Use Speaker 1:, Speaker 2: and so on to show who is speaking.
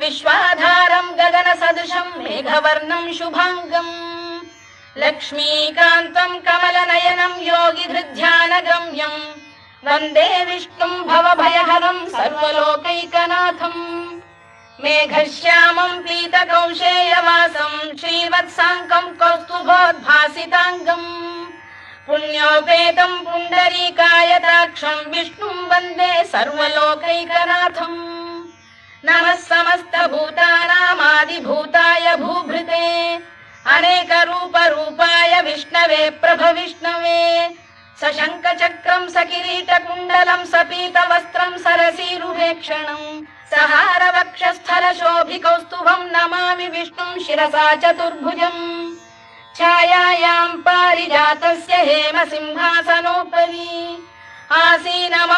Speaker 1: विश्वाधारम् गगनसदृशम् मेघवर्णम् शुभाङ्गम् लक्ष्मीकान्तम् कमलनयनम् योगिधृध्यानगम्यम् वन्दे विष्णुम् भवभयहरम् सर्वलोकैकनाथम् मेघश्यामम् पीतकौशेयवासम् श्रीवत्साङ्कम् कौस्तुभोद्भासिताङ्गम् पुण्योपेतम् पुण्डरीकायताक्षम् विष्णुम् वन्दे सर्वलोकैकनाथम् नमः समस्तभूतानामादिभूताय भूभृते अनेकरूपरूपाय विष्णवे प्रभविष्णवे सशङ्खचक्रम् सकिरीटकुण्डलम् सपीतवस्त्रम् सरसीरुहेक्षणम् सहारवक्षस्थलशोभिकौस्तुभम् नमामि विष्णुम् शिरसा चतुर्भुजम् छायायाम् पारिजातस्य हेमसिंहासनोपरि आसीनम्